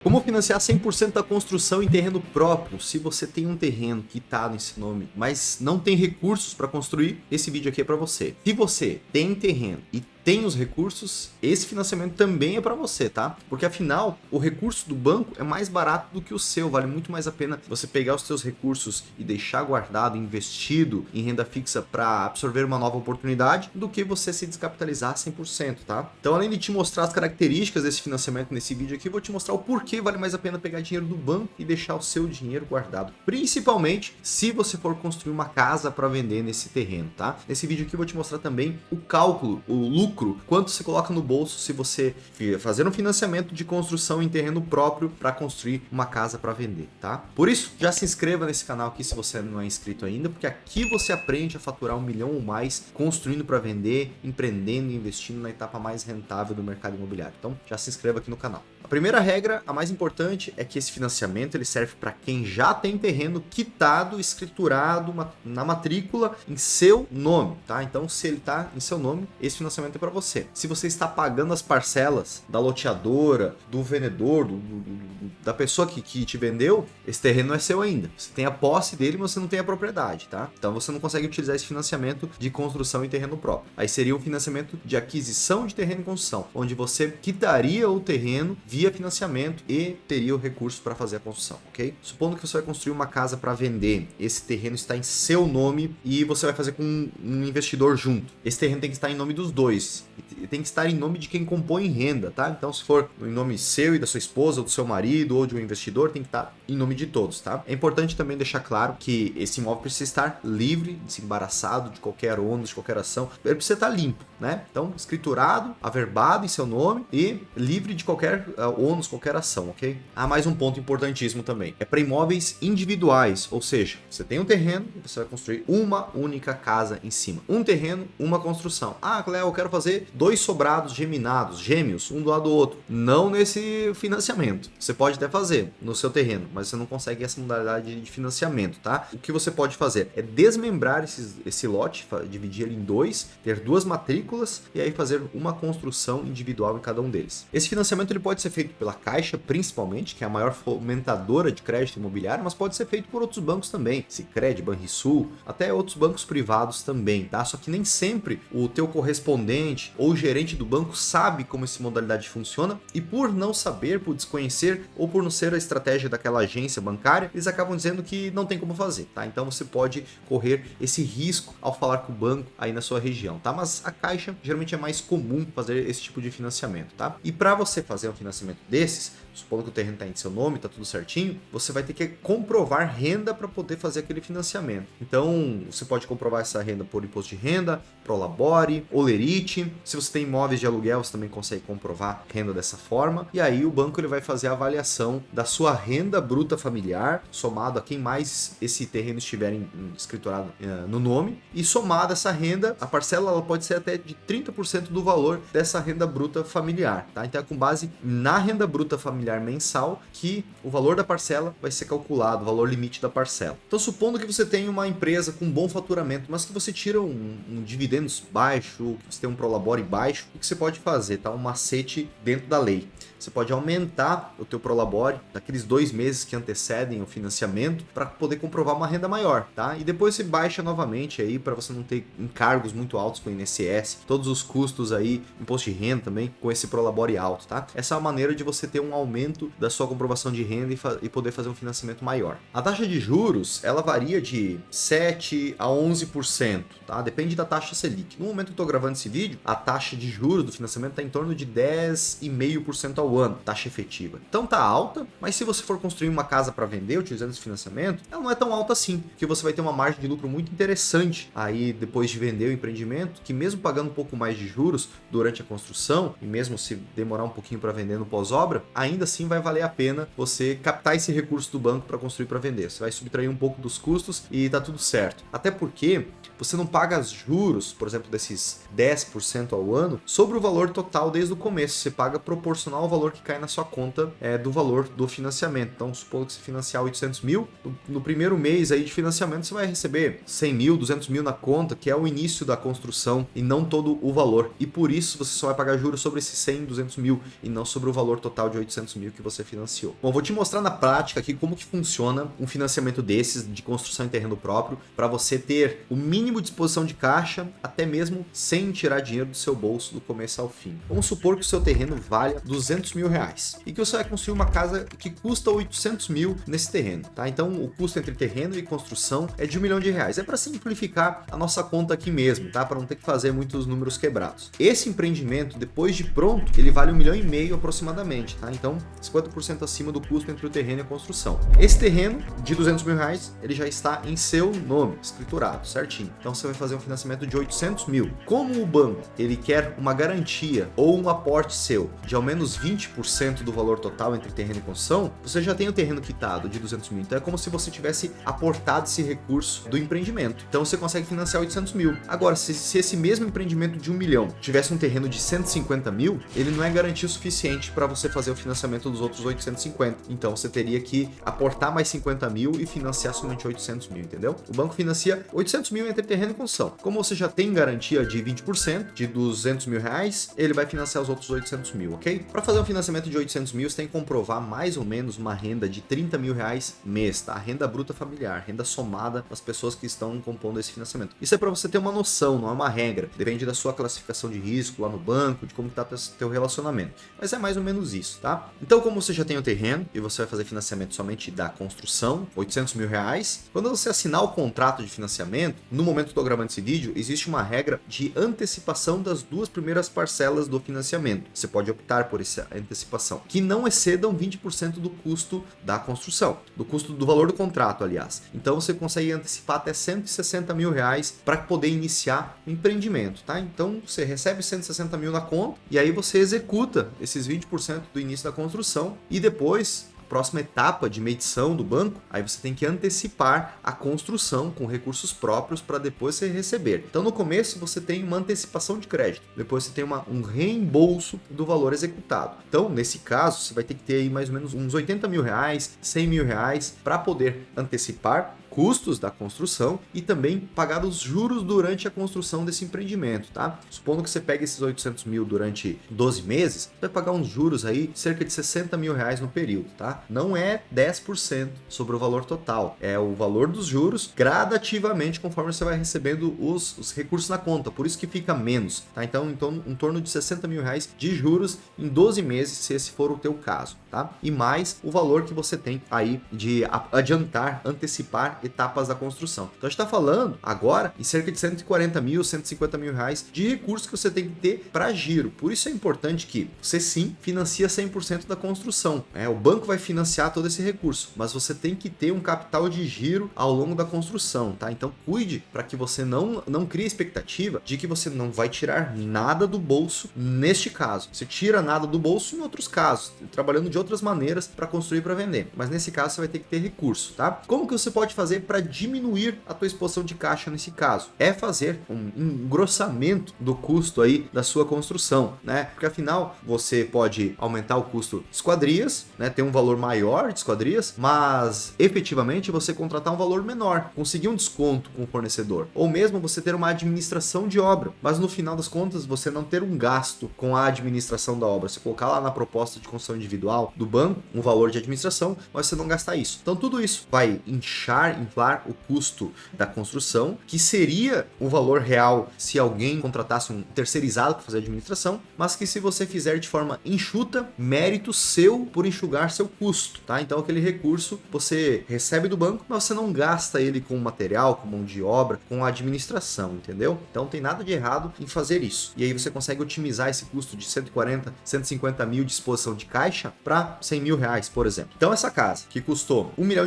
Como financiar 100% da construção em terreno próprio? Se você tem um terreno quitado em seu nome, mas não tem recursos para construir, esse vídeo aqui é para você. Se você tem terreno e tem os recursos, esse financiamento também é para você, tá? Porque afinal, o recurso do banco é mais barato do que o seu, vale muito mais a pena você pegar os seus recursos e deixar guardado, investido em renda fixa para absorver uma nova oportunidade, do que você se descapitalizar 100%, tá? Então, além de te mostrar as características desse financiamento nesse vídeo aqui, eu vou te mostrar o porquê vale mais a pena pegar dinheiro do banco e deixar o seu dinheiro guardado, principalmente se você for construir uma casa para vender nesse terreno, tá? Nesse vídeo aqui eu vou te mostrar também o cálculo, o lucro, quanto você coloca no bolso se você fazer um financiamento de construção em terreno próprio para construir uma casa para vender, tá? Por isso, já se inscreva nesse canal aqui se você não é inscrito ainda, porque aqui você aprende a faturar 1 milhão ou mais construindo para vender, empreendendo e investindo na etapa mais rentável do mercado imobiliário. Então, já se inscreva aqui no canal. A primeira regra, a mais importante, é que esse financiamento ele serve para quem já tem terreno quitado, escriturado na matrícula em seu nome, tá? Então, se ele está em seu nome, esse financiamento é para você. Se você está pagando as parcelas da loteadora, do vendedor, da pessoa que te vendeu, esse terreno não é seu ainda. Você tem a posse dele, mas você não tem a propriedade, tá? Então, você não consegue utilizar esse financiamento de construção em terreno próprio. Aí seria um financiamento de aquisição de terreno em construção, onde você quitaria o terreno via financiamento e teria o recurso para fazer a construção, ok? Supondo que você vai construir uma casa para vender, esse terreno está em seu nome e você vai fazer com um investidor junto. Esse terreno tem que estar em nome dos dois, tem que estar em nome de quem compõe renda, tá? Então, se for em nome seu e da sua esposa, ou do seu marido, ou de um investidor, tem que estar em nome de todos, tá? É importante também deixar claro que esse imóvel precisa estar livre, desembaraçado de qualquer ônus, de qualquer ação. Ele precisa estar limpo, né? Então, escriturado, averbado em seu nome e livre de qualquer ônus, qualquer ação, ok? Há mais um ponto importantíssimo também. É para imóveis individuais, ou seja, você tem um terreno e você vai construir uma única casa em cima. Um terreno, uma construção. Ah, Cléo, eu quero fazer 2 sobrados geminados, gêmeos, um do lado do outro. Não nesse financiamento. Você pode até fazer no seu terreno, mas você não consegue essa modalidade de financiamento, tá? O que você pode fazer é desmembrar esse lote, dividir ele em 2, ter 2 matrículas e aí fazer uma construção individual em cada um deles. Esse financiamento ele pode ser feito pela Caixa, principalmente, que é a maior fomentadora de crédito imobiliário, mas pode ser feito por outros bancos também, Sicredi, Banrisul, até outros bancos privados também, tá? Só que nem sempre o teu correspondente ou o gerente do banco sabe como essa modalidade funciona e por não saber, por desconhecer ou por não ser a estratégia daquela agência bancária, eles acabam dizendo que não tem como fazer, tá? Então você pode correr esse risco ao falar com o banco aí na sua região, tá? Mas a Caixa geralmente é mais comum fazer esse tipo de financiamento, tá? E para você fazer um financiamento desses, supondo que o terreno está em seu nome, está tudo certinho, você vai ter que comprovar renda para poder fazer aquele financiamento. Então, você pode comprovar essa renda por imposto de renda, Prolabore, Olerite. Se você tem imóveis de aluguel, você também consegue comprovar renda dessa forma. E aí o banco ele vai fazer a avaliação da sua renda bruta familiar, somado a quem mais esse terreno estiver escriturado no nome. E somada essa renda, a parcela ela pode ser até de 30% do valor dessa renda bruta familiar, tá? Então é com base na renda bruta familiar mensal que o valor da parcela vai ser calculado, o valor limite da parcela. Então, supondo que você tem uma empresa com bom faturamento, mas que você tira um dividendos baixo, que você tem um Prolabore baixo, o que você pode fazer? Tá? Um macete dentro da lei. Você pode aumentar o teu Prolabore naqueles 2 meses que antecedem o financiamento para poder comprovar uma renda maior, tá? E depois você baixa novamente aí para você não ter encargos muito altos com o INSS, todos os custos aí, imposto de renda também com esse Prolabore alto, tá? Essa é a maneira de você ter um aumento da sua comprovação de renda e poder fazer um financiamento maior. A taxa de juros, ela varia de 7 a 11%, tá? Depende da taxa Selic. No momento que eu estou gravando esse vídeo, a taxa de juros do financiamento está em torno de 10,5% ao ano, taxa efetiva. Então tá alta, mas se você for construir uma casa para vender utilizando esse financiamento, ela não é tão alta assim, porque você vai ter uma margem de lucro muito interessante aí depois de vender o empreendimento, que mesmo pagando um pouco mais de juros durante a construção, e mesmo se demorar um pouquinho para vender no pós-obra, ainda assim vai valer a pena você captar esse recurso do banco para construir para vender. Você vai subtrair um pouco dos custos e tá tudo certo. Até porque você não paga juros, por exemplo, desses 10% ao ano, sobre o valor total desde o começo. Você paga proporcional ao valor que cai na sua conta do valor do financiamento. Então, supondo que você financiar 800 mil, no primeiro mês aí de financiamento você vai receber 100 mil, 200 mil na conta, que é o início da construção e não todo o valor. E por isso você só vai pagar juros sobre esses 100, 200 mil e não sobre o valor total de 800 mil que você financiou. Bom, vou te mostrar na prática aqui como que funciona um financiamento desses de construção em terreno próprio para você ter o mínimo de disposição de caixa, até mesmo sem tirar dinheiro do seu bolso do começo ao fim. Vamos supor que o seu terreno valha 200 mil reais e que você vai construir uma casa que custa 800 mil nesse terreno, tá? Então o custo entre terreno e construção é de R$1 milhão. É para simplificar a nossa conta aqui mesmo, tá? Para não ter que fazer muitos números quebrados. Esse empreendimento, depois de pronto, ele vale R$1,5 milhão aproximadamente, tá? Então 50% acima do custo entre o terreno e a construção. Esse terreno de 200 mil reais, ele já está em seu nome, escriturado, certinho. Então você vai fazer um financiamento de 800 mil. Como o banco, ele quer uma garantia ou um aporte seu de ao menos 20% do valor total entre terreno e construção, você já tem o terreno quitado de 200 mil. Então é como se você tivesse aportado esse recurso do empreendimento. Então você consegue financiar 800 mil. Agora, se esse mesmo empreendimento de 1 milhão tivesse um terreno de 150 mil, ele não é garantia o suficiente para você fazer o financiamento dos outros 850. Então você teria que aportar mais 50 mil e financiar somente 800 mil, entendeu? O banco financia 800 mil entre terreno e construção. Como você já tem garantia de 20%, de 200 mil reais, ele vai financiar os outros 800 mil, ok? Para fazer um financiamento de 800 mil, você tem que comprovar mais ou menos uma renda de 30 mil reais mês, tá? Renda bruta familiar, renda somada das pessoas que estão compondo esse financiamento. Isso é para você ter uma noção, não é uma regra. Depende da sua classificação de risco lá no banco, de como está teu relacionamento. Mas é mais ou menos isso, tá? Então, como você já tem o terreno e você vai fazer financiamento somente da construção, 800 mil reais, quando você assinar o contrato de financiamento, no momento que eu estou gravando esse vídeo, existe uma regra de antecipação das duas primeiras parcelas do financiamento. Você pode optar por essa antecipação, que não excedam 20% do custo da construção, do custo do valor do contrato, aliás. Então você consegue antecipar até 160 mil reais para poder iniciar o empreendimento, tá? Então você recebe 160 mil na conta e aí você executa esses 20% do início da construção e depois, próxima etapa de medição do banco, aí você tem que antecipar a construção com recursos próprios para depois você receber. Então no começo você tem uma antecipação de crédito, depois você tem um reembolso do valor executado. Então nesse caso você vai ter que ter aí mais ou menos uns 80 mil reais, 100 mil reais para poder antecipar custos da construção e também pagar os juros durante a construção desse empreendimento, tá? Supondo que você pegue esses 800 mil durante 12 meses, você vai pagar uns juros aí de cerca de 60 mil reais no período, tá? Não é 10% sobre o valor total, é o valor dos juros gradativamente conforme você vai recebendo os recursos na conta, por isso que fica menos, tá? Então em torno de 60 mil reais de juros em 12 meses, se esse for o teu caso, tá? E mais o valor que você tem aí de adiantar, antecipar etapas da construção. Então a gente está falando agora em cerca de 140 mil, 150 mil reais de recursos que você tem que ter para giro. Por isso é importante que você sim financia 100% da construção. O banco vai financiar todo esse recurso, mas você tem que ter um capital de giro ao longo da construção, tá? Então cuide para que você não crie expectativa de que você não vai tirar nada do bolso neste caso. Você tira nada do bolso em outros casos, trabalhando de outras maneiras para construir e para vender. Mas nesse caso você vai ter que ter recurso, tá? Como que você pode fazer para diminuir a tua exposição de caixa nesse caso? É fazer um engrossamento do custo aí da sua construção, né? Porque afinal você pode aumentar o custo de esquadrias, né? Ter um valor maior de esquadrias, mas efetivamente você contratar um valor menor, conseguir um desconto com o fornecedor, ou mesmo você ter uma administração de obra, mas no final das contas você não ter um gasto com a administração da obra, você colocar lá na proposta de construção individual do banco um valor de administração, mas você não gastar isso. Então tudo isso vai inflar o custo da construção, que seria o valor real se alguém contratasse um terceirizado para fazer a administração, mas que se você fizer de forma enxuta, mérito seu por enxugar seu custo, tá? Então aquele recurso você recebe do banco, mas você não gasta ele com material, com mão de obra, com a administração, entendeu? Então não tem nada de errado em fazer isso. E aí você consegue otimizar esse custo de 140, 150 mil de exposição de caixa para 100 mil reais, por exemplo. Então essa casa que custou R$1 milhão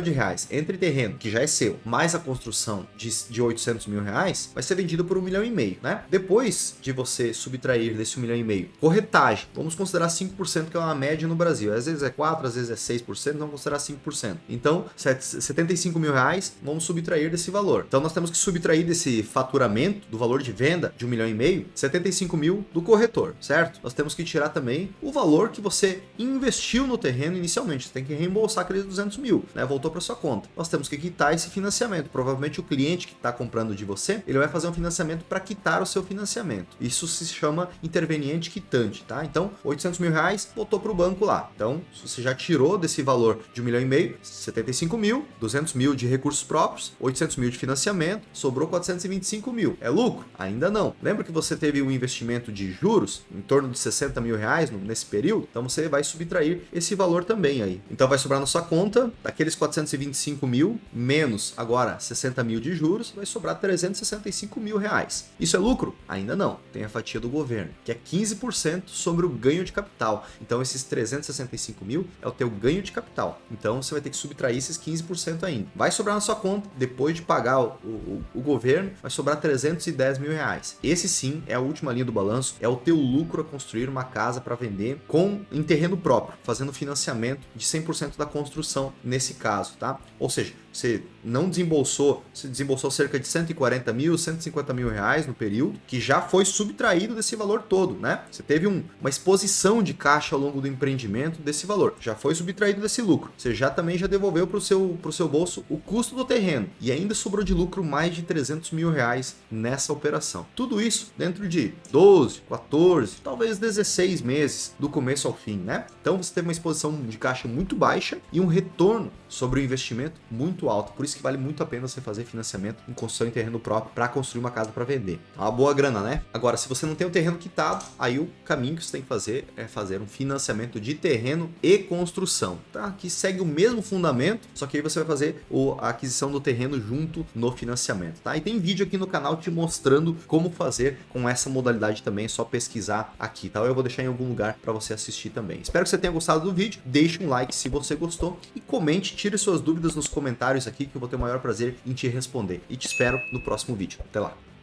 entre terreno, que já é seu, mais a construção de 800 mil reais, vai ser vendido por R$1,5 milhão, né? Depois de você subtrair desse R$1,5 milhão, corretagem, vamos considerar 5%, que é uma média no Brasil. Às vezes é 4%, às vezes é 6%, vamos considerar 5%. Então, 75 mil reais, vamos subtrair desse valor. Então, nós temos que subtrair desse faturamento, do valor de venda de 1,5 milhão, 75 mil do corretor, certo? Nós temos que tirar também o valor que você investiu no terreno inicialmente. Você tem que reembolsar aqueles 200 mil, né? Voltou para sua conta. Nós temos que quitar esse financiamento. Provavelmente o cliente que está comprando de você, ele vai fazer um financiamento para quitar o seu financiamento. Isso se chama interveniente quitante, tá? Então, 800 mil reais, botou para o banco lá. Então, você já tirou desse valor de 1,5 milhão, 75 mil, 200 mil de recursos próprios, 800 mil de financiamento, sobrou 425 mil. É lucro? Ainda não. Lembra que você teve um investimento de juros em torno de 60 mil reais nesse período? Então, você vai subtrair esse valor também aí. Então, vai sobrar na sua conta, daqueles 425 mil, menos agora 60 mil de juros, vai sobrar 365 mil reais. Isso é lucro? Ainda não. Tem a fatia do governo, que é 15% sobre o ganho de capital. Então, esses 365 mil é o teu ganho de capital. Então, você vai ter que subtrair esses 15% ainda. Vai sobrar na sua conta, depois de pagar o governo, vai sobrar 310 mil reais. Esse sim é a última linha do balanço, é o teu lucro a construir uma casa para vender em terreno próprio, fazendo financiamento de 100% da construção nesse caso, tá? Ou seja, você não desembolsou, você desembolsou cerca de 140 mil, 150 mil reais no período, que já foi subtraído desse valor todo, né? Você teve uma exposição de caixa ao longo do empreendimento desse valor, já foi subtraído desse lucro. Você também já devolveu para o seu bolso o custo do terreno e ainda sobrou de lucro mais de 300 mil reais nessa operação. Tudo isso dentro de 12, 14, talvez 16 meses do começo ao fim, né? Então você teve uma exposição de caixa muito baixa e um retorno sobre o investimento muito alto. Por isso que vale muito a pena você fazer financiamento em construção em terreno próprio para construir uma casa para vender. É uma boa grana, né? Agora, se você não tem o terreno quitado, aí o caminho que você tem que fazer é fazer um financiamento de terreno e construção, tá? Que segue o mesmo fundamento, só que aí você vai fazer a aquisição do terreno junto no financiamento, tá? E tem vídeo aqui no canal te mostrando como fazer com essa modalidade também, é só pesquisar aqui, tá? Eu vou deixar em algum lugar para você assistir também. Espero que você tenha gostado do vídeo, deixe um like se você gostou e comente, tire suas dúvidas nos comentários aqui que eu vou ter o maior prazer em te responder. E te espero no próximo vídeo. Até lá!